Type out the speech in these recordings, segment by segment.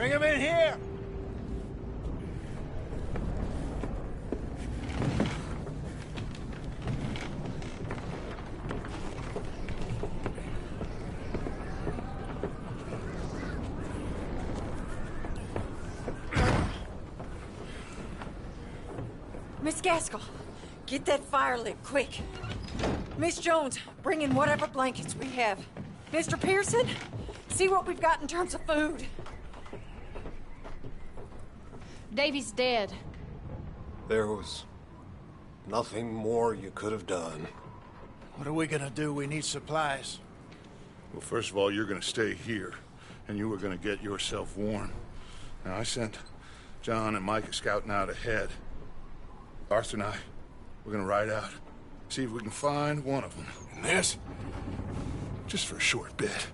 Bring him in here! Miss Gaskell, get that fire lit, quick. Miss Jones, bring in whatever blankets we have. Mr. Pearson, see what we've got in terms of food. Davy's dead. There was nothing more you could have done. What are we gonna do? We need supplies. Well, first of all, you're gonna stay here, and you were gonna get yourself warm. Now, I sent John and Micah scouting out ahead. Arthur and I, we're gonna ride out, see if we can find one of them. And this? Just for a short bit.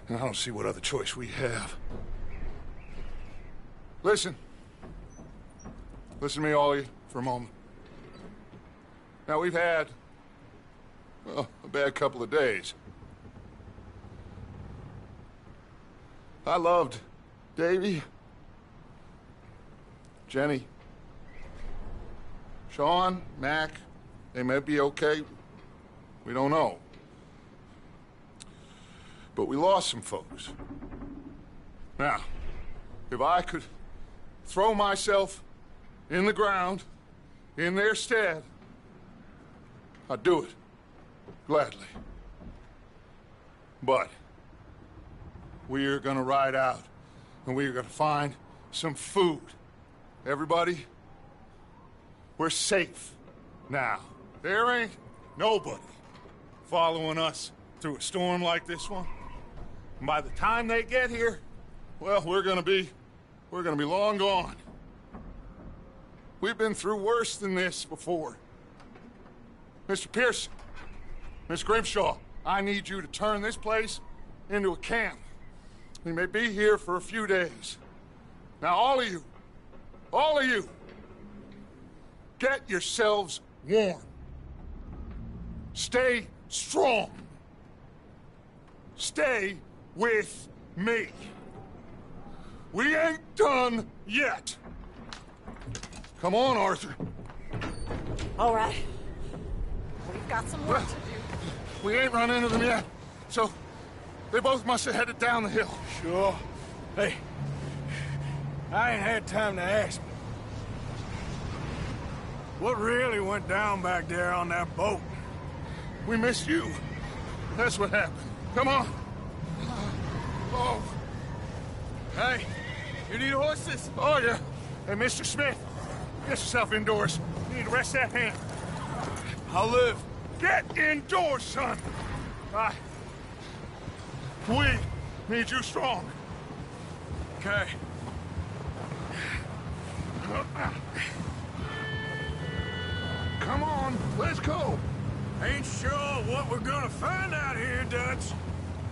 And I don't see what other choice we have. Listen. Listen to me, all of you, for a moment. Now, we've had, well, a bad couple of days. I loved Davy, Jenny, Sean, Mac. They may be okay. We don't know. But we lost some folks. Now, if I could throw myself in the ground in their stead, I'd do it. Gladly. But we're gonna ride out, and we're gonna find some food. Everybody, we're safe now. There ain't nobody following us through a storm like this one. And by the time they get here, well, we're gonna be long gone. We've been through worse than this before. Mr. Pearson, Miss Grimshaw, I need you to turn this place into a camp. We may be here for a few days. Now, all of you, get yourselves warm. Stay strong. Stay with me. We ain't done yet. Come on, Arthur. All right. We've got some work to do. We ain't run into them yet, so they both must have headed down the hill. Sure. Hey, I ain't had time to ask. What really went down back there on that boat? We missed you. That's what happened. Come on. Oh. Hey, you need horses? Oh, yeah. Hey, Mr. Smith, get yourself indoors. You need to rest that hand. I'll live. Get indoors, son. We need you strong. Okay. Come on, let's go. Ain't sure what we're gonna find out here, Dutch.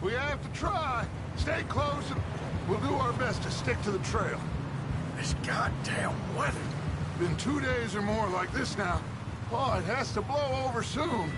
We have to try. Stay close, and we'll do our best to stick to the trail. This goddamn weather. Been 2 days or more like this now. Oh, it has to blow over soon.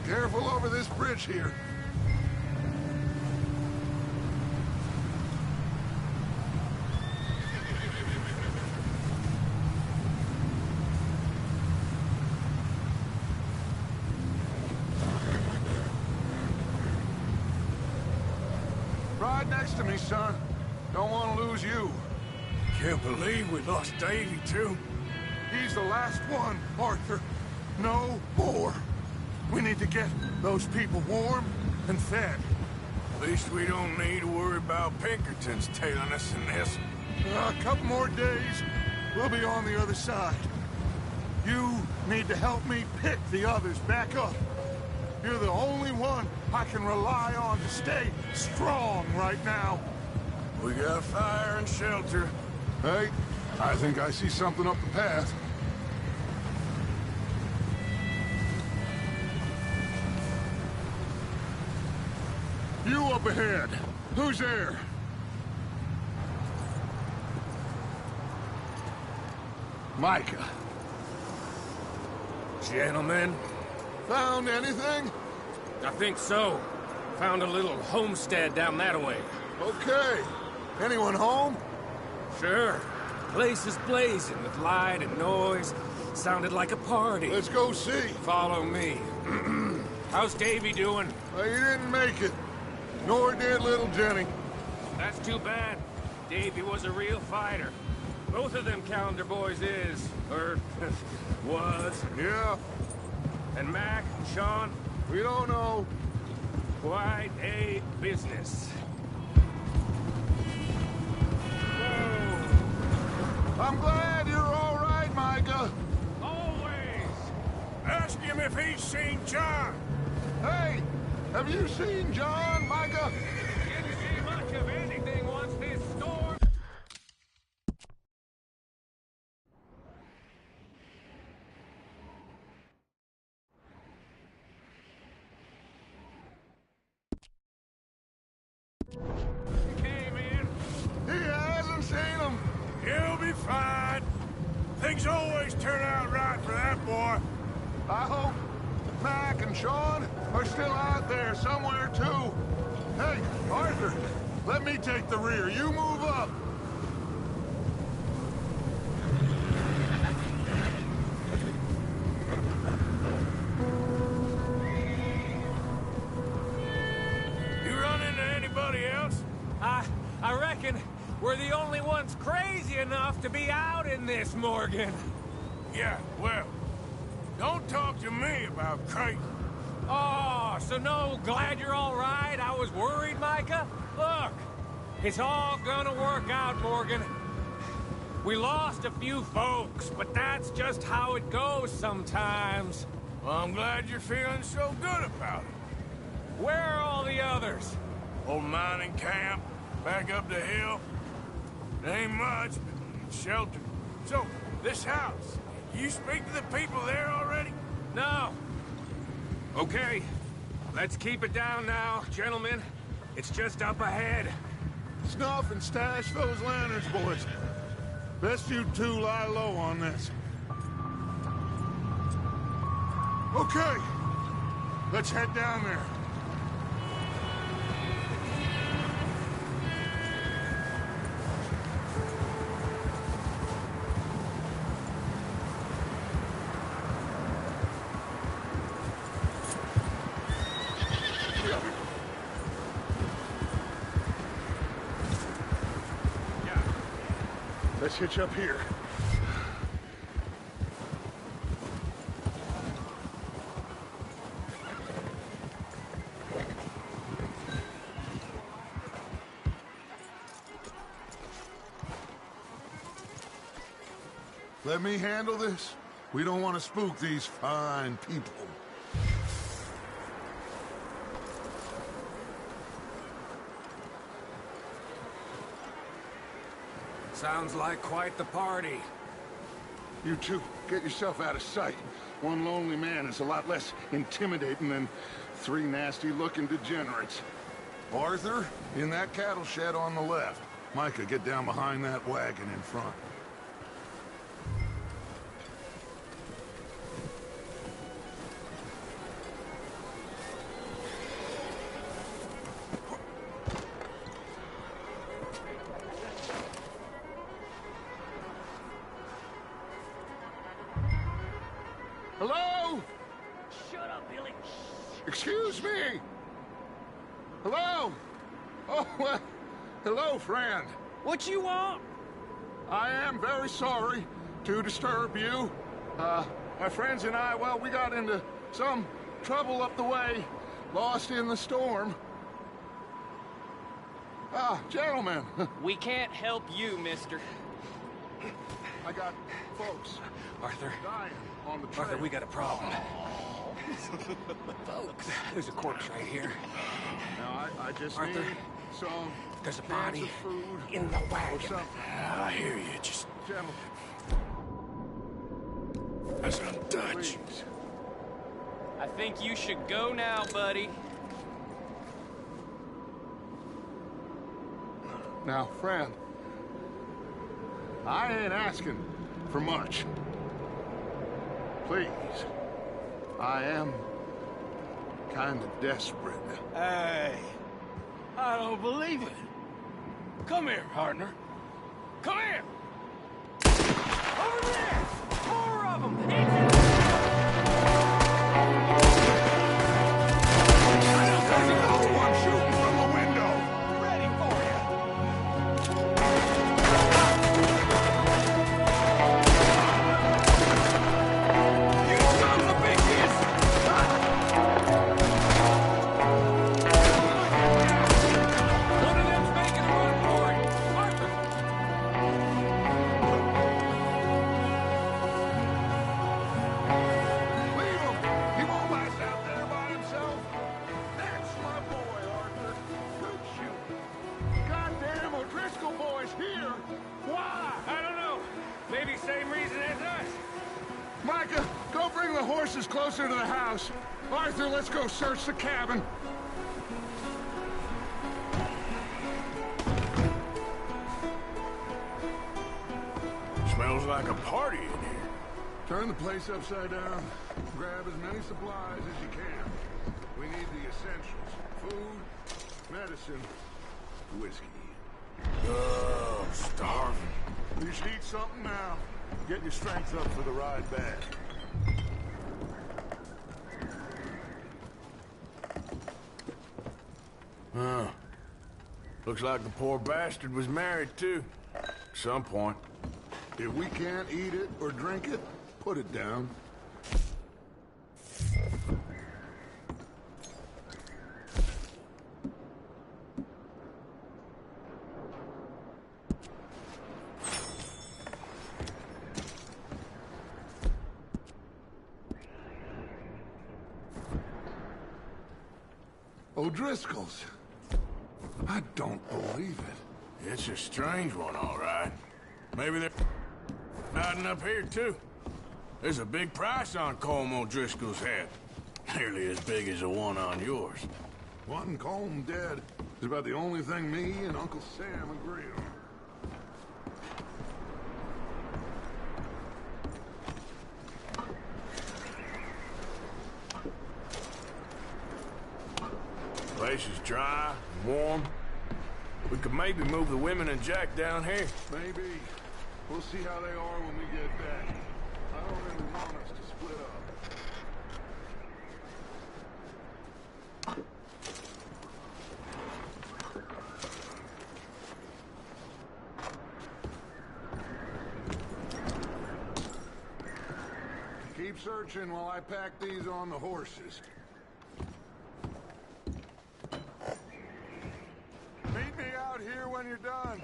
Careful over this bridge here. Ride next to me, son. Don't want to lose you. Can't believe we lost Davy, too. He's the last one, Arthur. No more. We need to get those people warm and fed. At least we don't need to worry about Pinkertons tailing us in this. A couple more days, we'll be on the other side. You need to help me pick the others back up. You're the only one I can rely on to stay strong right now. We got fire and shelter. Hey, I think I see something up the path. You up ahead. Who's there? Micah. Gentlemen, Found anything? I think so. Found a little homestead down that way. Okay. Anyone home? Sure. Place is blazing with light and noise. Sounded like a party. Let's go see. Follow me. How's Davy doing? He didn't make it. Nor did little Jenny. That's too bad. Davy was a real fighter. Both of them calendar boys is, or was. Yeah, And Mac and Sean, we don't know. quite a business. I'm glad you're all right, Micah. Always! Ask him if he's seen John. Hey, have you seen John, Micah? Didn't see much of anything once this storm. Came in. He hasn't seen him. He'll be fine. Things always turn out right for that boy. I hope Mac and Sean are still out there somewhere, too. Hey, Arthur, let me take the rear. You move up. You run into anybody else? I reckon we're the only ones crazy enough to be out in this, Morgan. Yeah, well, don't talk to me about crazy. Oh, so no, glad you're all right? I was worried, Micah. Look, it's all gonna work out, Morgan. We lost a few folks, but that's just how it goes sometimes. Well, I'm glad you're feeling so good about it. Where are all the others? Old mining camp, back up the hill. It ain't much, but it's shelter. So, this house, you speak to the people there already? No. Okay, let's keep it down now, gentlemen. It's just up ahead. Snuff and stash those lanterns, boys. Best you two lie low on this. Okay, let's head down there. Let's hitch up here. Let me handle this. We don't want to spook these fine people. Sounds like quite the party. You two, get yourself out of sight. One lonely man is a lot less intimidating than three nasty-looking degenerates. Arthur, in that cattle shed on the left. Micah, get down behind that wagon in front. Hello? Shut up, Billy. Excuse me? Hello? Oh, well, hello, friend. What you want? I am very sorry to disturb you. My friends and I, well, we got into some trouble up the way, lost in the storm. Gentlemen, We can't help you, mister. I got folks Arthur, dying on the trail. Arthur, we got a problem. Folks, there's a corpse right here. Now, I just Arthur, need some There's a cans body of food in the or wagon. something. I hear you, just Gentlemen, as I'm Dutch. please. I think you should go now, buddy. Now, friend, I ain't asking for much. Please. I am kind of desperate. Hey, I don't believe it. Come here, partner. Come here! Over there! More of them! There's another one shooting from the window! Ready for you! You sons of bitches! One of them's making a run for it! Arthur! Leave him! He won't last out there by himself! That's my boy, Arthur. Good shooting. Goddamn O'Driscoll boys here! Why? I don't know. Maybe same reason as us. Micah, go bring the horses closer to the house. Arthur, let's go search the cabin. Smells like a party in here. Turn the place upside down. Grab as many supplies as you can. We need the essentials. Food, medicine, whiskey. Oh, starving. You should eat something now. Get your strength up for the ride back. Huh. Looks like the poor bastard was married, too. At some point. If we can't eat it or drink it, put it down. O'Driscoll's. I don't believe it. It's a strange one, all right. Maybe they're hiding up here, too. There's a big price on Colm O'Driscoll's head. Nearly as big as the one on yours. Wanting Colm dead is about the only thing me and Uncle Sam agree on. Place is dry, warm. We could maybe move the women and Jack down here. Maybe. We'll see how they are when we get back. I don't really want us to split up. Keep searching while I pack these on the horses. Meet me out here when you're done.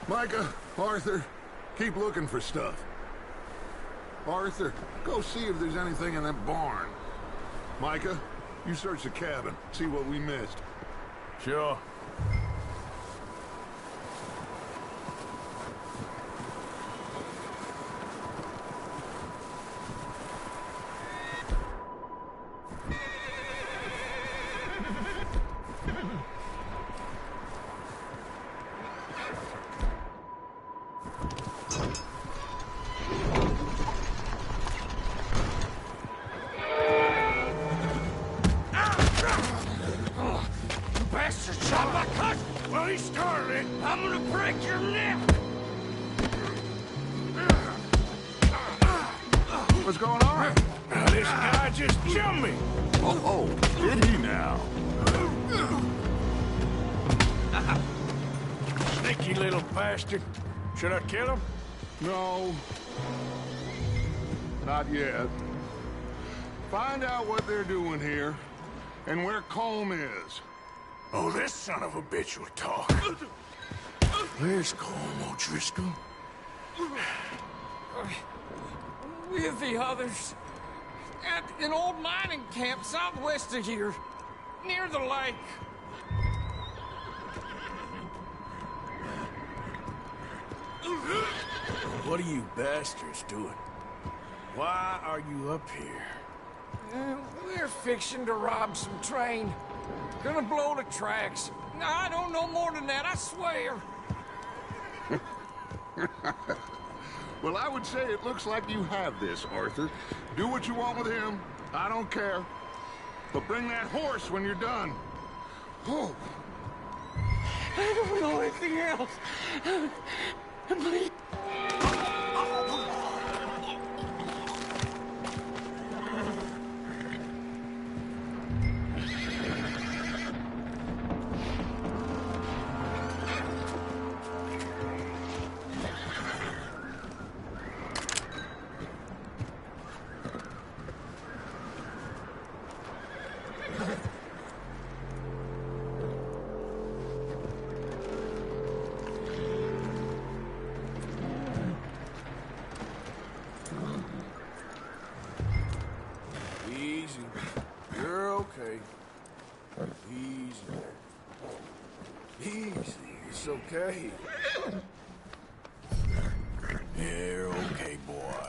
Micah, Arthur, keep looking for stuff. Arthur, go see if there's anything in that barn. Micah, you search the cabin, see what we missed. Sure. Bastard shot my cousin! Well, he started it. I'm gonna break your neck! What's going on? This guy just jumped me! Oh, did he now? Sneaky little bastard. Should I kill him? No. Not yet. Find out what they're doing here, and where Colm is. Oh, this son of a bitch will talk. Where's Colm O'Driscoll? With the others. At an old mining camp southwest of here. Near the lake. What are you bastards doing? Why are you up here? We're fixing to rob some train. Gonna blow the tracks. I don't know more than that, I swear. Well, I would say it looks like you have this, Arthur. Do what you want with him. I don't care. But bring that horse when you're done. Oh. I don't know anything else. Please. Easy. You're okay. Easy. Easy. It's okay. You're okay, boy.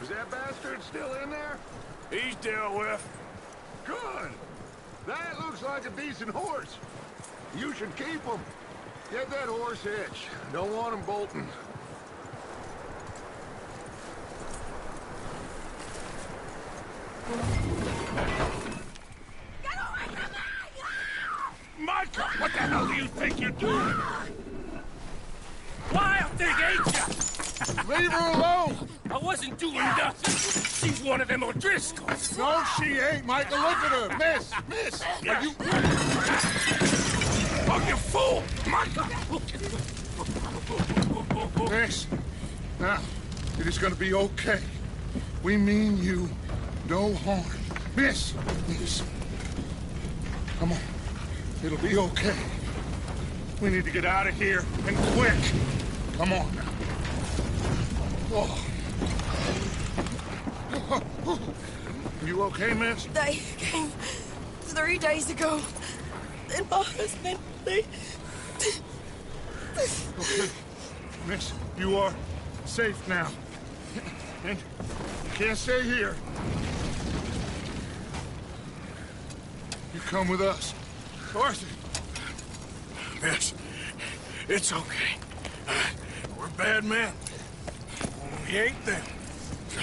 Is that bastard still in there? He's dealt with. Good. That looks like a decent horse. You should keep him. Get that horse hitched. Don't want him bolting. Micah, what the hell do you think you're doing? Wild thing, ain't ya? Leave her alone! I wasn't doing nothing. She's one of them O'Driscolls. No, she ain't, Micah. Look at her. Miss, are you... Oh, you fool! Micah! Miss, now, it is gonna be okay. We mean you no harm. Miss! Come on. It'll be okay. We need to get out of here, and quick. Come on now. Oh. You okay, miss? They came 3 days ago. And my husband, they... Okay. Miss, you are safe now. And you can't stay here. You come with us. Arthur! Miss, it's okay. We're bad men. We ain't them. So,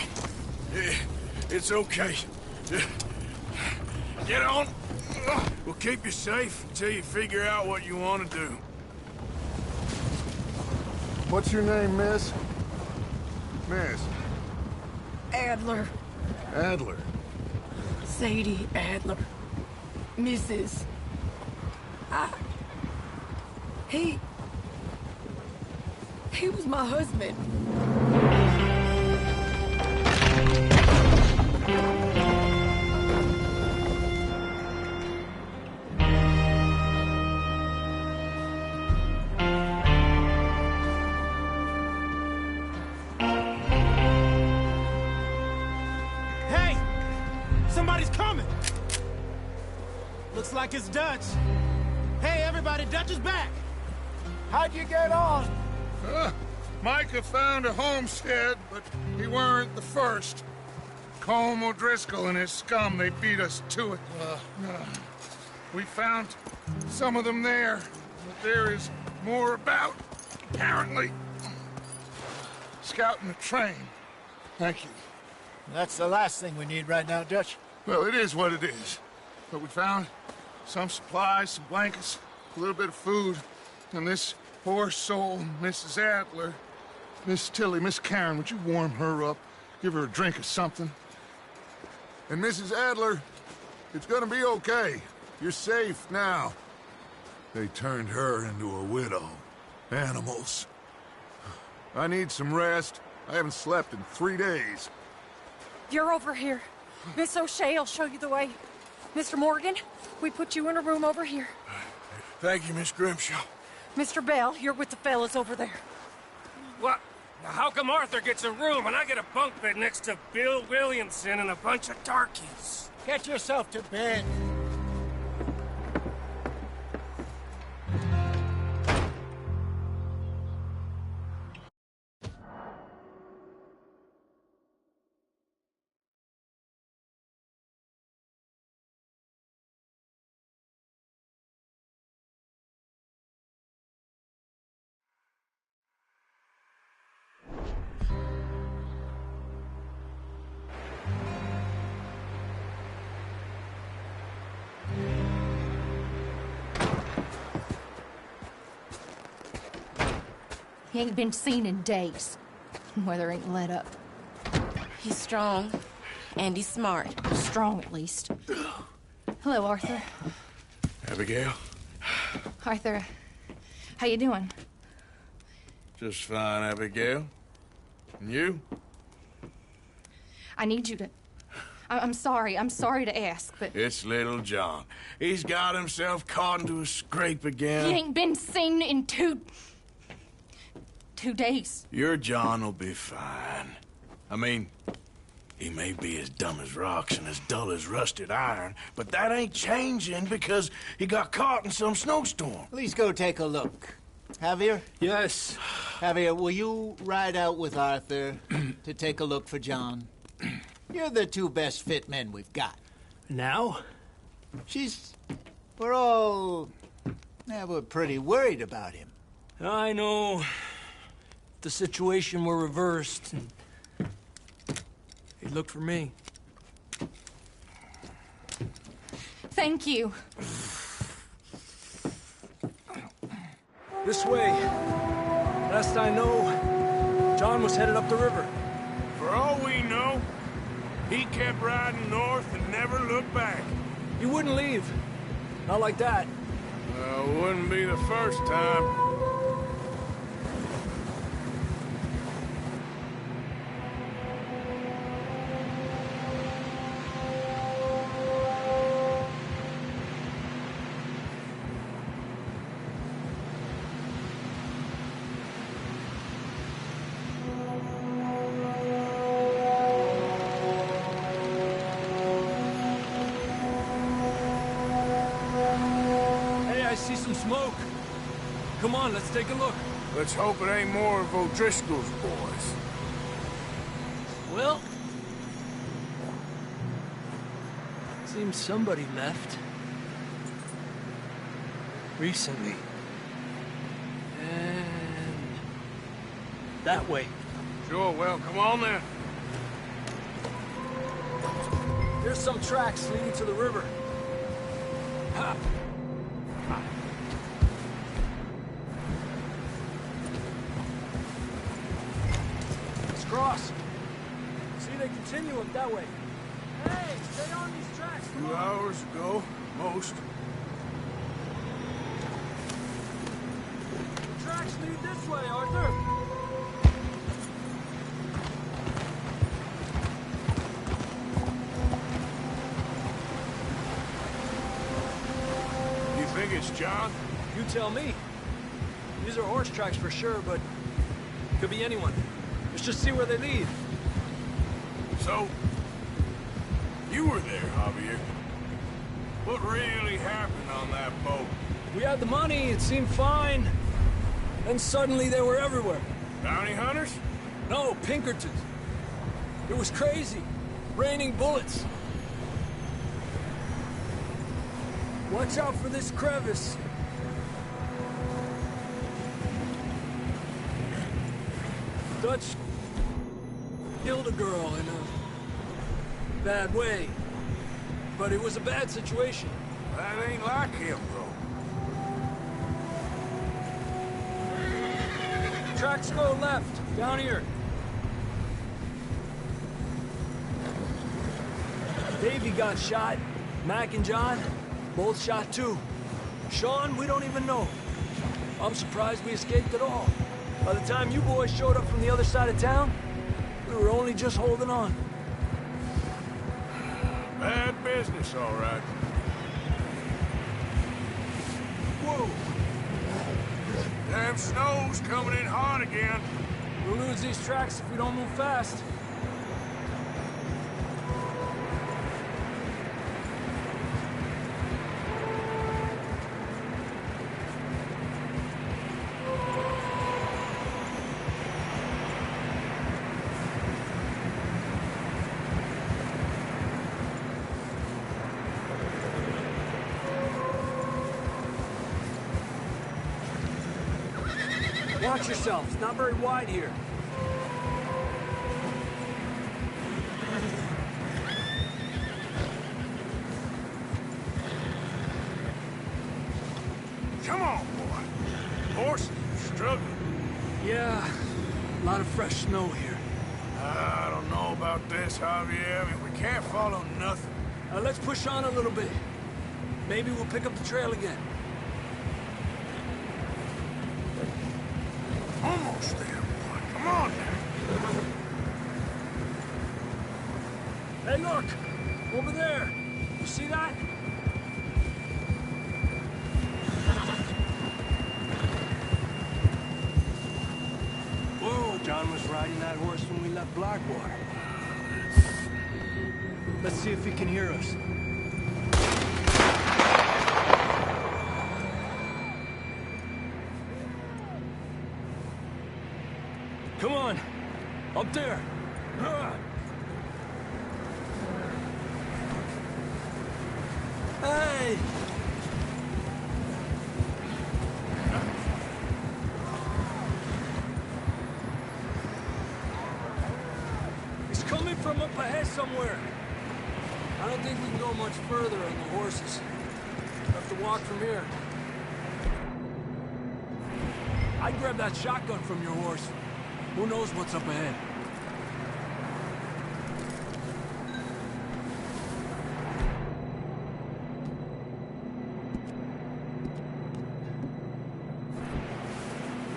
it's okay. Get on. We'll keep you safe until you figure out what you want to do. What's your name, miss? Miss? Adler. Adler. Sadie Adler. Mrs. He was my husband. Hey! Somebody's coming! Looks like it's Dutch. Hey, everybody, Dutch is back! How'd you get on? Micah found a homestead, but he weren't the first. Colm O'Driscoll and his scum, they beat us to it. We found some of them there, but there is more about, apparently. Scouting the train. Thank you. That's the last thing we need right now, Dutch. Well, it is what it is. But we found some supplies, some blankets, a little bit of food, and this poor soul, Mrs. Adler, Miss Tilly, Miss Karen, would you warm her up? Give her a drink or something? And Mrs. Adler, it's gonna be okay. You're safe now. They turned her into a widow. Animals. I need some rest. I haven't slept in 3 days. You're over here. Miss O'Shea will show you the way. Mr. Morgan, we put you in a room over here. Thank you, Miss Grimshaw. Mr. Bell, you're with the fellas over there. What? Now, how come Arthur gets a room and I get a bunk bed next to Bill Williamson and a bunch of darkies? Get yourself to bed. He ain't been seen in days. Weather ain't let up. He's strong, and he's smart. Strong, at least. Hello, Arthur. Abigail? Arthur, how you doing? Just fine, Abigail. And you? I need you to... I'm sorry to ask, but... It's little John. He's got himself caught into a scrape again. He ain't been seen in 2 days. Your John will be fine. I mean, he may be as dumb as rocks and as dull as rusted iron, but that ain't changing because he got caught in some snowstorm. Please go take a look. Javier? Yes. Javier, will you ride out with Arthur to take a look for John? You're the 2 best fit men we've got. Now? We're pretty worried about him. I know. If the situation were reversed, he'd look for me. Thank you. This way. Last I know, John was headed up the river. For all we know, he kept riding north and never looked back. He wouldn't leave. Not like that. Wouldn't be the first time. Smoke. Come on, let's take a look. Let's hope it ain't more of O'Driscoll's boys. Well, seems somebody left. Recently. And that way. Sure, well, come on then. There's some tracks leading to the river. Ha! Cross. See, they continue up that way. Hey, stay on these tracks. 2 hours ago, most. The tracks lead this way, Arthur. You think it's John? You tell me. These are horse tracks for sure, but could be anyone. Let's just see where they lead. So, you were there, Javier. What really happened on that boat? We had the money, it seemed fine. Then suddenly they were everywhere. Bounty hunters? No, Pinkertons. It was crazy. Raining bullets. Watch out for this crevice. Dutch killed a girl in a bad way. But it was a bad situation. That ain't like him, bro. Tracks go left, down here. Davey got shot. Mac and John, Both shot too. Sean, we don't even know. I'm surprised we escaped at all. By the time you boys showed up from the other side of town, we were only just holding on. Bad business, all right. Whoa! Damn snow's coming in hard again. We'll lose these tracks if we don't move fast. Watch yourself. It's not very wide here. Come on, boy. Horses are struggling. Yeah, a lot of fresh snow here. I don't know about this, Javier. I mean, we can't follow nothing. Let's push on a little bit. Maybe we'll pick up the trail again. Almost there, boy. Come on now. Hey, look! Over there! You see that? Whoa! John was riding that horse when we left Blackwater. Let's see if he can hear us. Come on! Up there! Hey! He's coming from up ahead somewhere. I don't think we can go much further on the horses. We'll have to walk from here. I'd grab that shotgun from your horse. Who knows what's up ahead?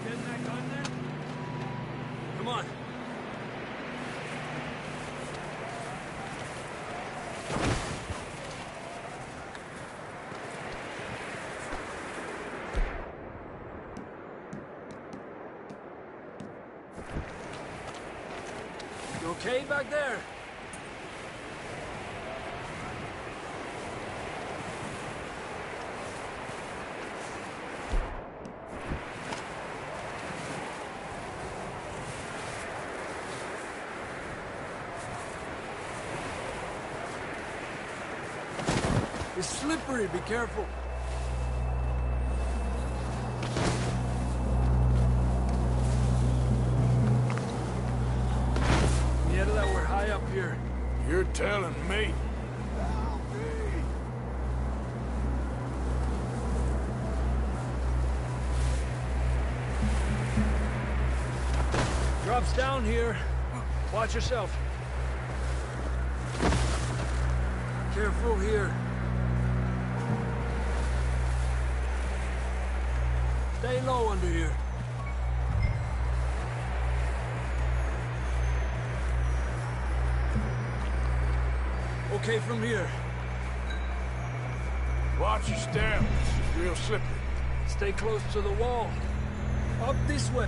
Getting that gun then? Come on. You okay back there? It's slippery, be careful. Up here. You're telling me. Drops down here. Watch yourself. Careful here. Stay low under here. Okay from here. Watch your step. This is real slippery. Stay close to the wall. Up this way.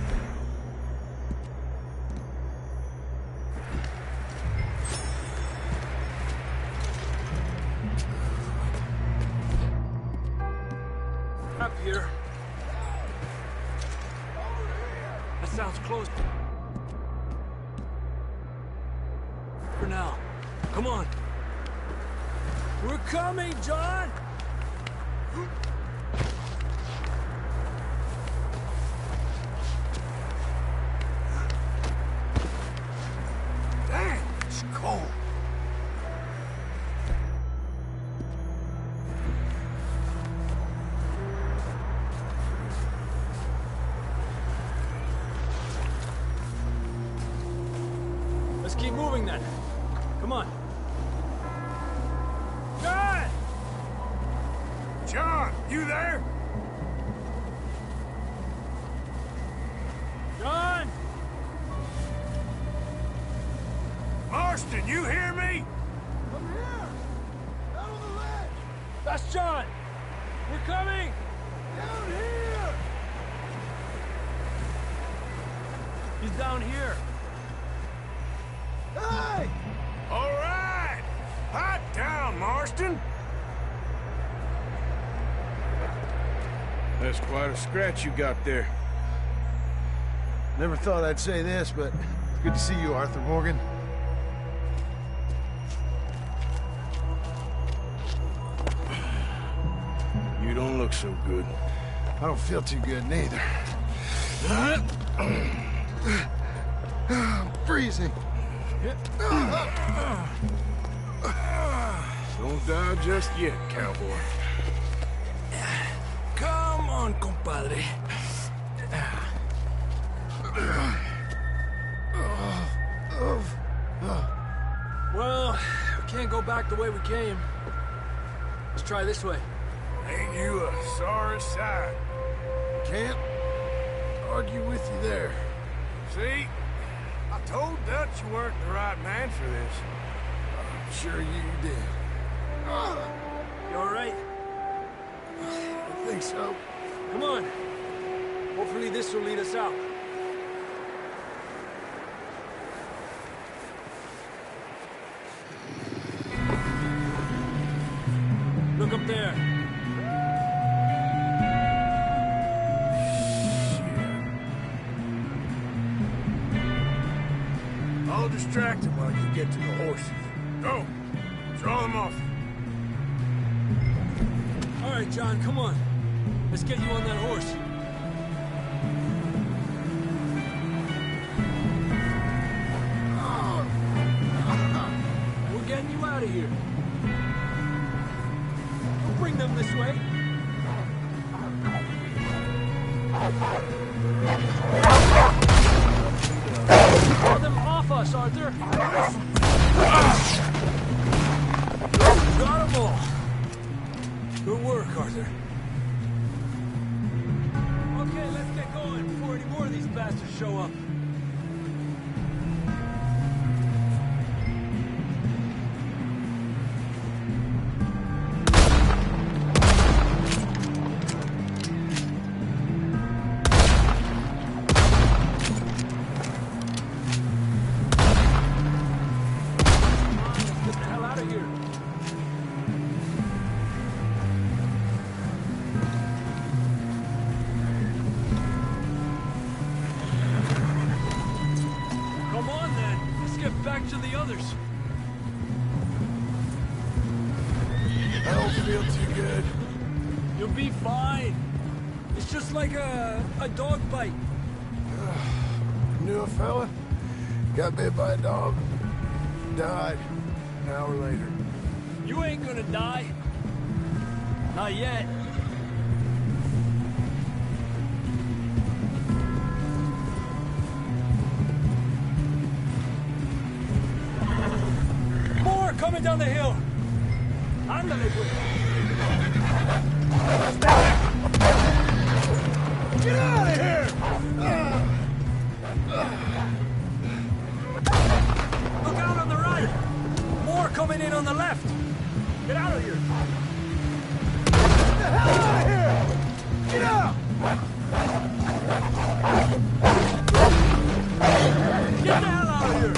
Up here. That sounds close. For now. Come on. We're coming, John! Damn, it's cold. Let's keep moving then. Come on. John! John, you there? John! Marston, you hear me? I'm here! Out on the ledge! That's John! We're coming! Down here! He's down here. Hey! All right! Hot down, Marston! That's quite a scratch you got there. Never thought I'd say this, but it's good to see you, Arthur Morgan. You don't look so good. I don't feel too good, neither. I'm freezing. Don't die just yet, cowboy. Come on, compadre. Well, we can't go back the way we came. Let's try this way. Ain't you a sorry sight? Can't argue with you there. See? I told Dutch you weren't the right man for this. I'm sure you did. You all right? I think so. Come on. Hopefully this will lead us out. Look up there. I'll distract him while you get to the horses. Go! Draw them off. All right, John, come on. Let's get you on that horse. We're getting you out of here. We'll bring them this way. Get them off us, Arthur. Got them all. Good work, Arthur. Okay, let's get going before any more of these bastards show up. Back to the others. I don't feel too good. You'll be fine. It's just like a dog bite. Knew a fella, got bit by a dog, died an hour later. You ain't gonna die. Not yet. Coming down the hill. Ándale, güey. Get out of here! Look out on the right. More coming in on the left. Get out of here. Get the hell out of here! Get out! Get the hell out of here.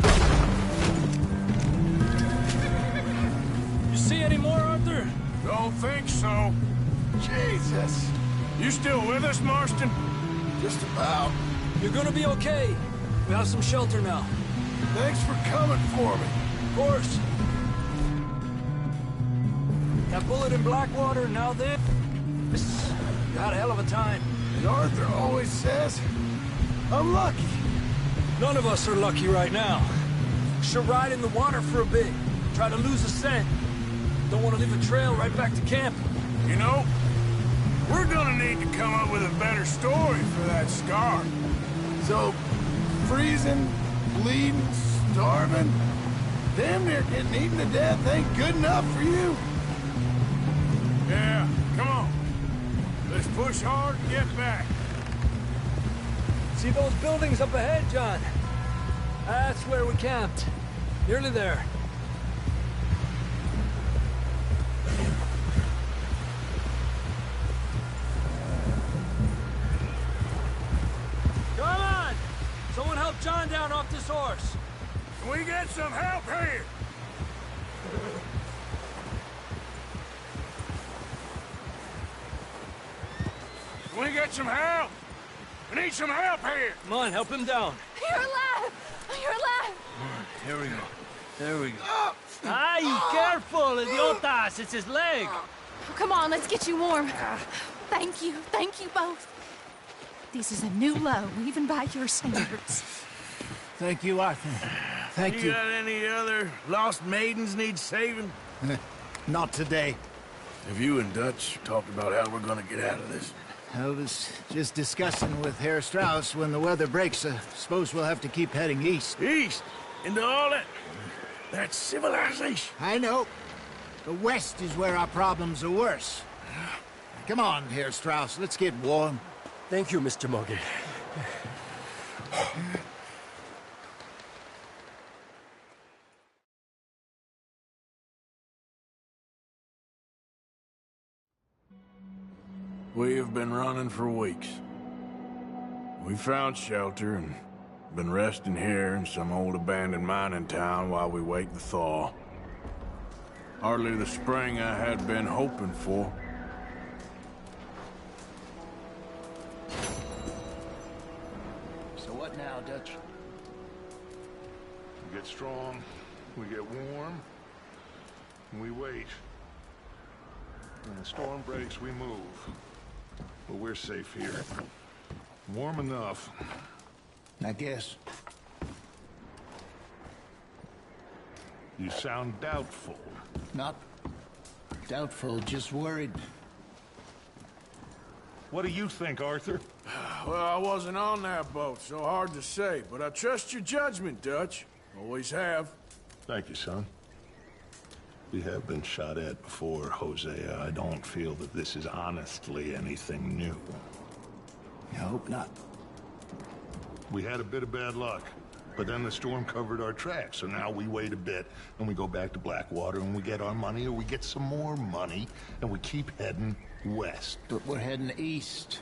See any more, Arthur? Don't think so. Jesus! You still with us, Marston? Just about. You're gonna be okay. We have some shelter now. Thanks for coming for me. Of course. That bullet in Blackwater, now this. You had a hell of a time. And Arthur always says, I'm lucky. None of us are lucky right now. Should ride in the water for a bit. Try to lose a scent. Don't want to leave a trail right back to camp. You know, we're gonna need to come up with a better story for that scar. So, freezing, bleeding, starving, damn near getting eaten to death ain't good enough for you. Yeah, come on. Push hard and get back. See those buildings up ahead, John? That's where we camped. Nearly there. Come on! Someone help John down off this horse. Can we get some help here? Can we get some help? We need some help here! Come on, help him down. You're alive! You're alive! Here we go. There we go. Ay, careful, idiotas! It's his leg! Come on, let's get you warm. Thank you both. This is a new low, even by your standards. Thank you, Arthur. Thank you. You got any other lost maidens need saving? Not today. Have you and Dutch talked about how we're gonna get out of this? I was just discussing with Herr Strauss when the weather breaks. I suppose we'll have to keep heading east. East? Into all that civilization? I know. The west is where our problems are worse. Come on, Herr Strauss, let's get warm. Thank you, Mr. Morgan. We have been running for weeks. We found shelter and been resting here in some old abandoned mining town while we wait the thaw. Hardly the spring I had been hoping for. So what now, Dutch? We get strong, we get warm, and we wait. When the storm breaks, we move. But we're safe here. Warm enough. I guess. You sound doubtful. Not doubtful, just worried. What do you think, Arthur? Well, I wasn't on that boat, so hard to say, but I trust your judgment, Dutch. Always have. Thank you, son. We have been shot at before, Hosea. I don't feel that this is honestly anything new. I hope not. We had a bit of bad luck, but then the storm covered our tracks, so now we wait a bit, and we go back to Blackwater, and we get our money, or we get some more money, and we keep heading west. But we're heading east.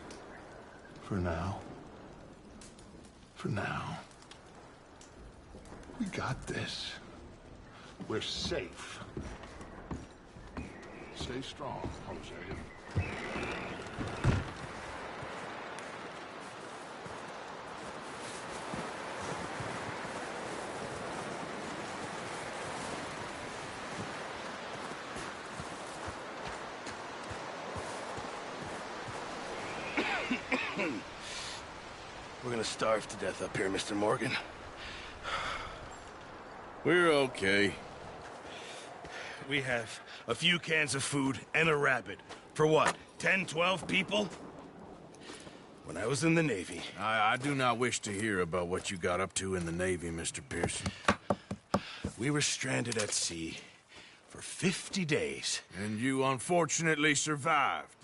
For now. For now. We got this. We're safe. Stay strong, Hosea. We're gonna starve to death up here, Mr. Morgan. We're okay. We have a few cans of food and a rabbit. For what, 10, 12 people? When I was in the Navy... I do not wish to hear about what you got up to in the Navy, Mr. Pearson. We were stranded at sea for 50 days. And you unfortunately survived.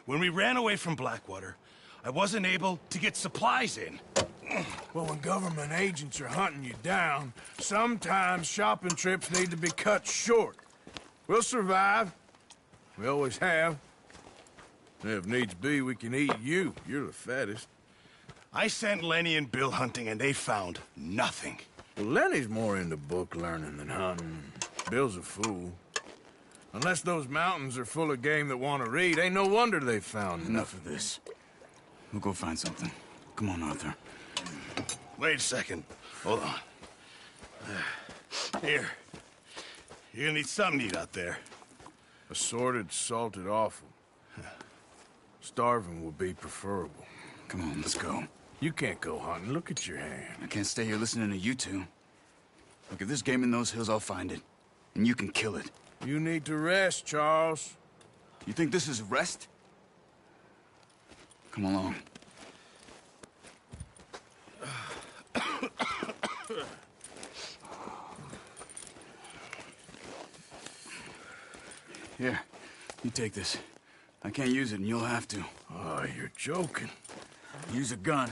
When we ran away from Blackwater, I wasn't able to get supplies in. Well, when government agents are hunting you down, sometimes shopping trips need to be cut short. We'll survive. We always have. If needs be, we can eat you. You're the fattest. I sent Lenny and Bill hunting, and they found nothing. Well, Lenny's more into book learning than hunting. Bill's a fool. Unless those mountains are full of game that want to read, ain't no wonder they found Enough of this. We'll go find something. Come on, Arthur. Wait a second. Hold on. Here. You're gonna need something to eat out there. Assorted, salted offal. Starving would be preferable. Come on, let's go. You can't go hunting. Look at your hand. I can't stay here listening to you two. Look, if there's game in those hills, I'll find it. And you can kill it. You need to rest, Charles. You think this is rest? Come along. Here, you take this. I can't use it, and you'll have to. Oh, you're joking. Use a gun,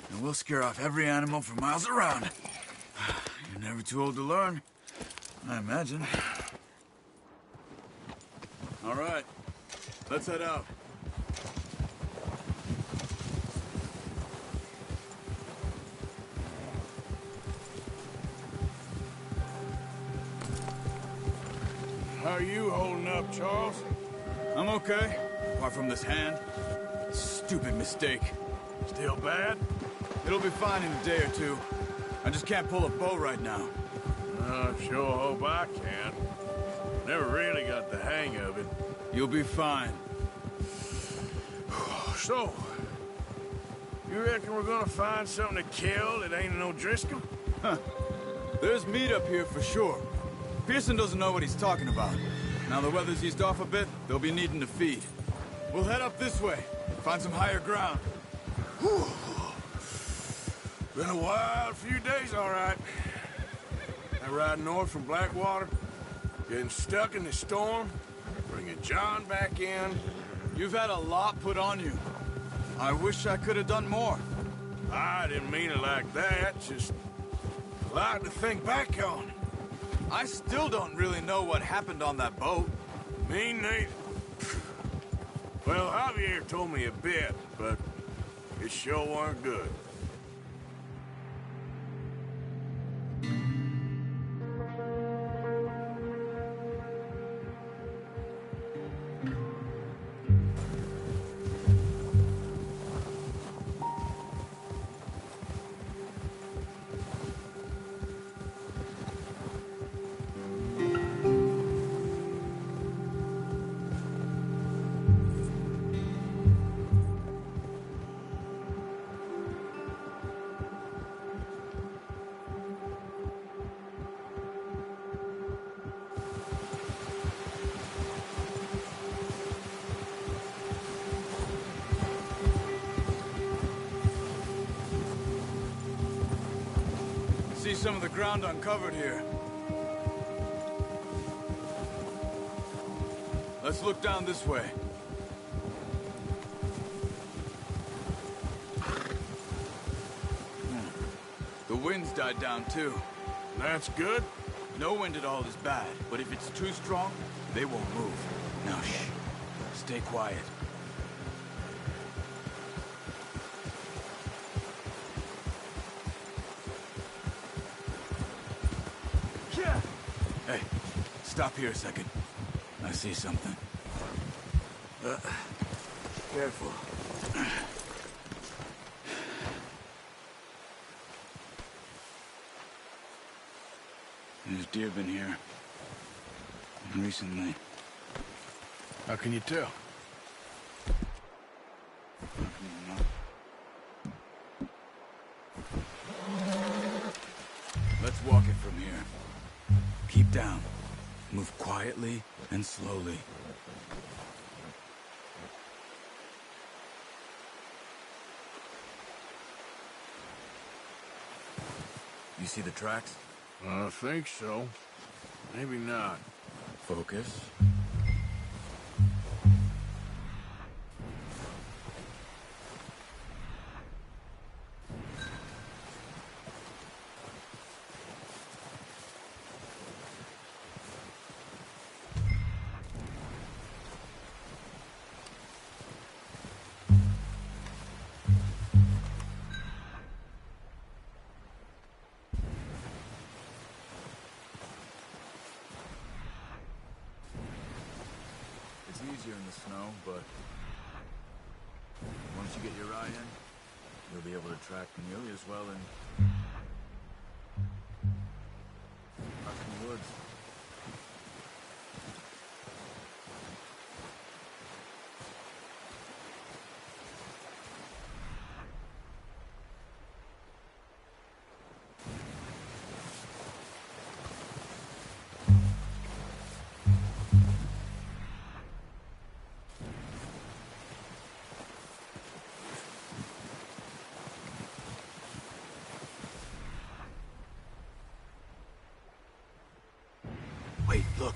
and we'll scare off every animal for miles around. You're never too old to learn, I imagine. All right, let's head out. How are you holding up, Charles? I'm okay, apart from this hand. Stupid mistake. Still bad? It'll be fine in a day or two. I just can't pull a bow right now. I sure hope I can. Never really got the hang of it. You'll be fine. So, you reckon we're gonna find something to kill that ain't no Driscoll? Huh. There's meat up here for sure. Pearson doesn't know what he's talking about. Now the weather's eased off a bit, they'll be needing to feed. We'll head up this way, find some higher ground. Whew. Been a wild few days, all right. I ride north from Blackwater, getting stuck in the storm, bringing John back in. You've had a lot put on you. I wish I could have done more. I didn't mean it like that, just a lot to think back on. I still don't really know what happened on that boat. Me neither. Well, Javier told me a bit, but it sure weren't good. See some of the ground uncovered here. Let's look down this way. The wind's died down too. That's good. No wind at all is bad, but if it's too strong, they won't move. Now shh. Stay quiet. Hey, stop here a second. I see something. Careful. There's deer been here. Recently. How can you tell? Let's walk it from here. Keep down. Move quietly and slowly. You see the tracks? I think so. Maybe not. Focus. It's easier in the snow, but once you get your eye in, you'll be able to track nearly as well in the woods. Wait, look.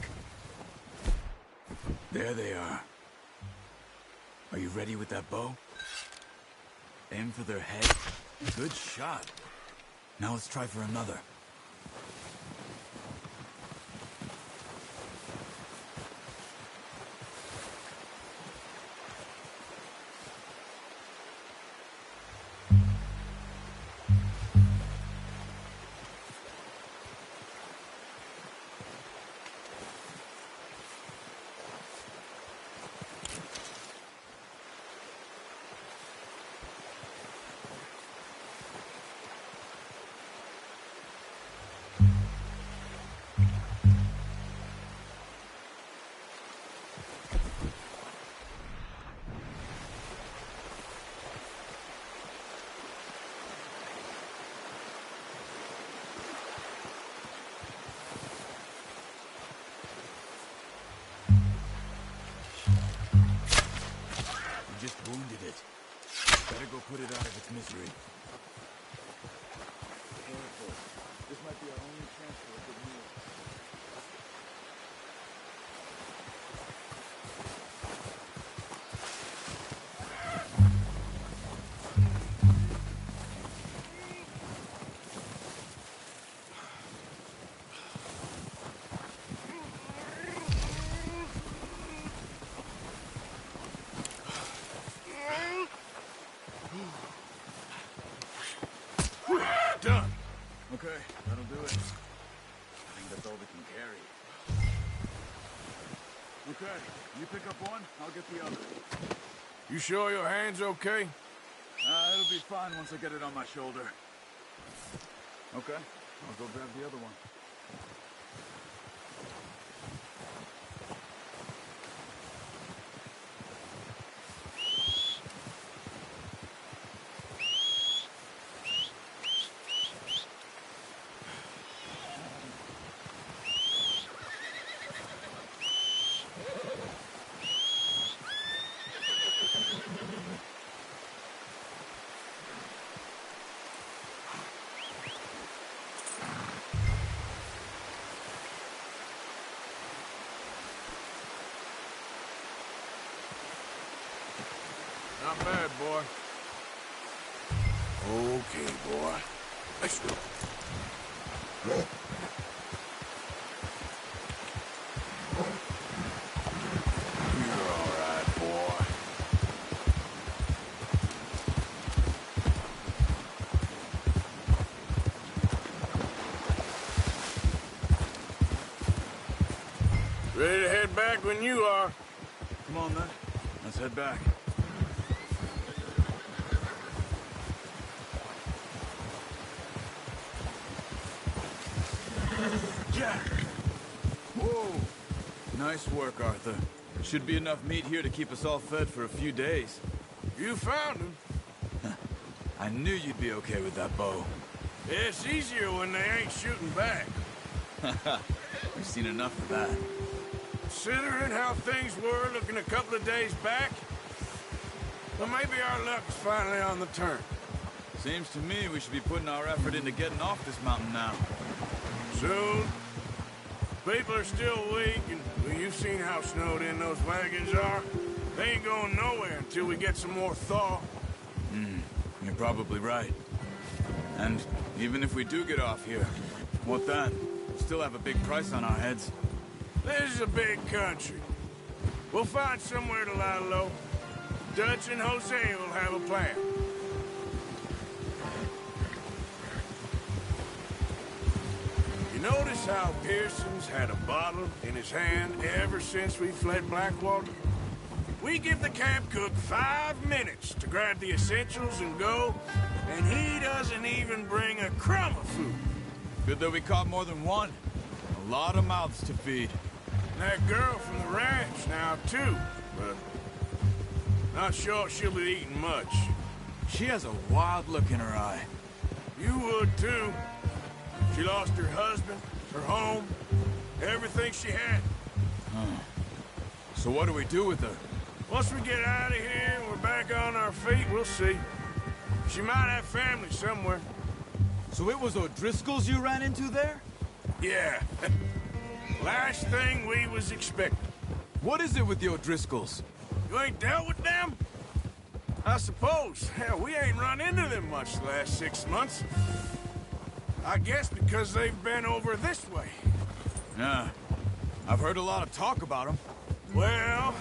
There they are. You ready with that bow? Aim for their head. Good shot. Now let's try for another. Just wounded it. Better go put it out of its misery. Careful. This might be our only chance for a good meal. Done. Okay, that'll do it. I think that's all we can carry. Okay, you pick up one, I'll get the other. You sure your hand's okay? It'll be fine once I get it on my shoulder. Okay, I'll go grab the other one. Not bad, boy. Okay, boy. Let's go. You're all right, boy. Ready to head back when you are. Come on, then. Let's head back. Whoa! Nice work, Arthur. Should be enough meat here to keep us all fed for a few days. You found him. I knew you'd be okay with that bow. It's easier when they ain't shooting back. We've seen enough of that. Considering how things were looking a couple of days back, well, maybe our luck's finally on the turn. Seems to me we should be putting our effort into getting off this mountain now. Soon. People are still weak, and well, you've seen how snowed in those wagons are. They ain't going nowhere until we get some more thaw. You're probably right. And even if we do get off here, what then? We'll still have a big price on our heads. This is a big country. We'll find somewhere to lie low. Dutch and Jose will have a plan. You notice how Pearson's had a bottle in his hand ever since we fled Blackwater? We give the camp cook 5 minutes to grab the essentials and go, and he doesn't even bring a crumb of food. Good that we caught more than one. A lot of mouths to feed. And that girl from the ranch now, too, but not sure she'll be eating much. She has a wild look in her eye. You would, too. She lost her husband, her home, everything she had. So what do we do with her? Once we get out of here and we're back on our feet, we'll see. She might have family somewhere. So it was O'Driscoll's you ran into there? Yeah. Last thing we was expecting. What is it with the O'Driscolls? You ain't dealt with them? I suppose. Hell, we ain't run into them much the last 6 months. I guess because they've been over this way. Yeah. I've heard a lot of talk about them. Well,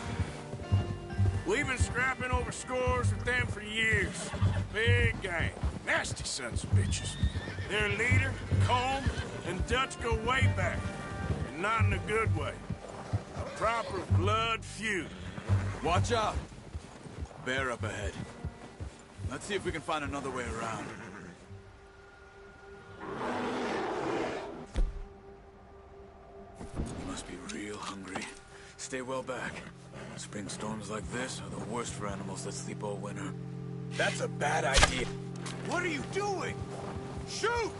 we've been scrapping over scores with them for years. Big gang. Nasty sons of bitches. Their leader, Combe, and Dutch go way back. And not in a good way. A proper blood feud. Watch out. Bear up ahead. Let's see if we can find another way around. You must be real hungry. Stay well back. Spring storms like this are the worst for animals that sleep all winter. That's a bad idea. What are you doing? Shoot!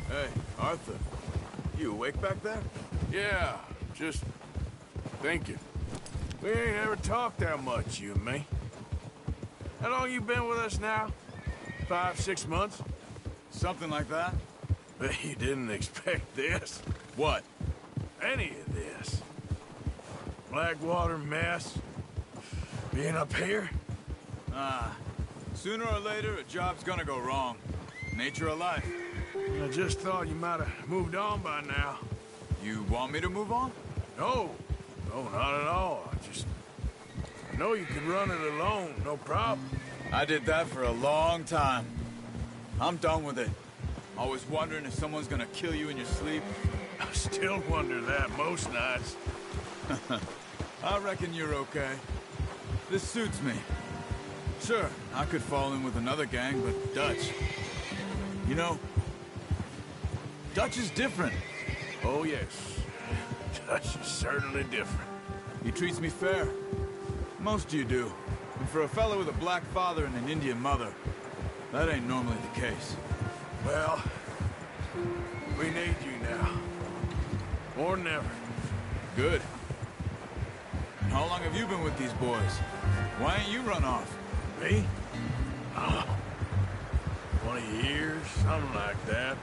Hey, Arthur. You awake back there? Yeah, just thinking. We ain't ever talked that much, you and me. How long you been with us now? 5, 6 months? Something like that. Bet you didn't expect this. What? Any of this. Blackwater mess. Being up here? Sooner or later, a job's gonna go wrong. Nature of life. I just thought you might have moved on by now. You want me to move on? No. No, not at all. I know you could run it alone, no problem. I did that for a long time. I'm done with it. Always wondering if someone's gonna kill you in your sleep. I still wonder that most nights. I reckon you're okay. This suits me. Sure, I could fall in with another gang, but Dutch... You know, Dutch is different. Oh, yes. Dutch is certainly different. He treats me fair. Most of you do. And for a fellow with a black father and an Indian mother, that ain't normally the case. Well, we need you now. More than ever. Good. And how long have you been with these boys? Why ain't you run off? Me? 20 years, something like that.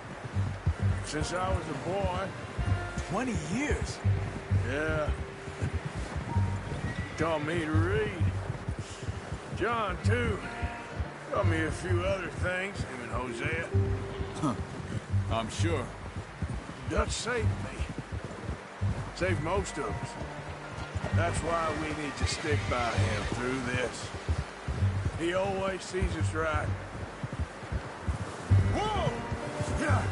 Since I was a boy. 20 years? Yeah. Taught me to read. John, too. Taught me a few other things, him and Hosea. Huh. I'm sure. Dutch saved me. Saved most of us. That's why we need to stick by him through this. He always sees us right. Whoa! Yeah.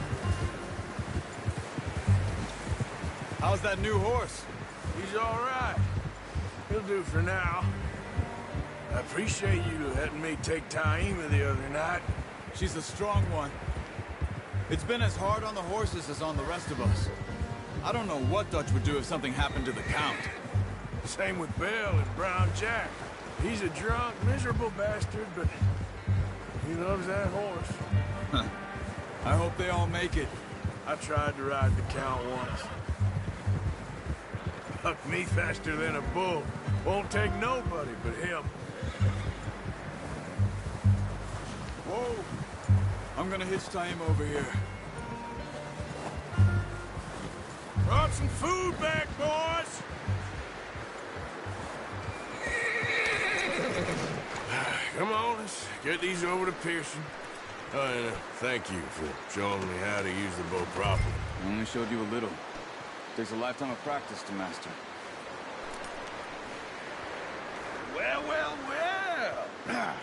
How's that new horse? He's all right. He'll do for now. I appreciate you letting me take Taima the other night. She's a strong one. It's been as hard on the horses as on the rest of us. I don't know what Dutch would do if something happened to the Count. Same with Bill and Brown Jack. He's a drunk, miserable bastard, but he loves that horse. I hope they all make it. I tried to ride the Count once. Hucked me faster than a bull. Won't take nobody but him. Whoa! I'm gonna hitch Taima over here. Brought some food back, boys! Come on, let's get these over to Pearson. Oh, and thank you for showing me how to use the bow properly. I only showed you a little. Takes a lifetime of practice to master. Well, well, well.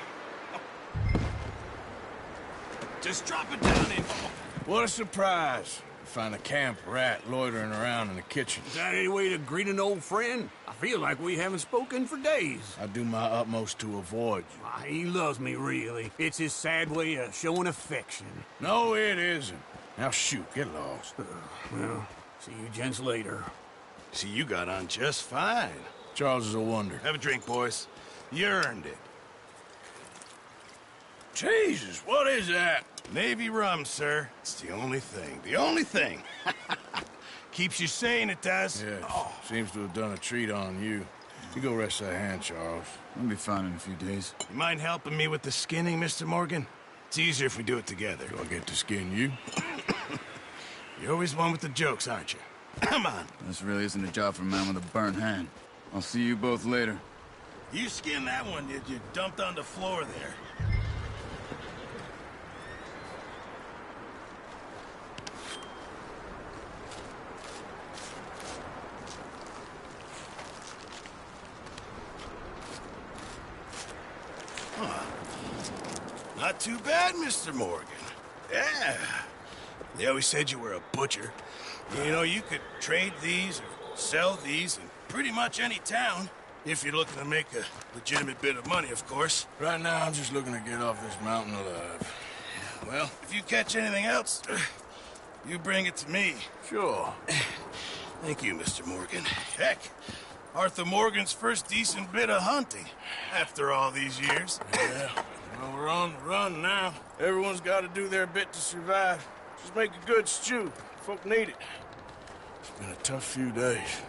Just drop it down in. What a surprise. Find a camp rat loitering around in the kitchen. Is that any way to greet an old friend? I feel like we haven't spoken for days. I do my utmost to avoid you. He loves me, really. It's his sad way of showing affection. No, it isn't. Now shoot, get lost. Well, see you gents later. See, you got on just fine. Charles is a wonder. Have a drink, boys. You earned it. Jesus, what is that? Navy rum, sir. It's the only thing. The only thing. Keeps you sane, it does. Yeah, seems to have done a treat on you. You go rest that hand, Charles. I'll be fine in a few days. You mind helping me with the skinning, Mr. Morgan? It's easier if we do it together. Do I get to skin you? You're always one with the jokes, aren't you? Come on. This really isn't a job for a man with a burnt hand. I'll see you both later. You skinned that one, did you? Dumped on the floor there. Not too bad, Mr. Morgan. Yeah. They always said you were a butcher. You know, you could trade these or sell these in pretty much any town. If you're looking to make a legitimate bit of money, of course. Right now, I'm just looking to get off this mountain alive. Well, if you catch anything else, you bring it to me. Sure. Thank you, Mr. Morgan. Heck, Arthur Morgan's first decent bit of hunting after all these years. Yeah. Well, we're on the run now. Everyone's got to do their bit to survive. Just make a good stew. Folk need it. It's been a tough few days.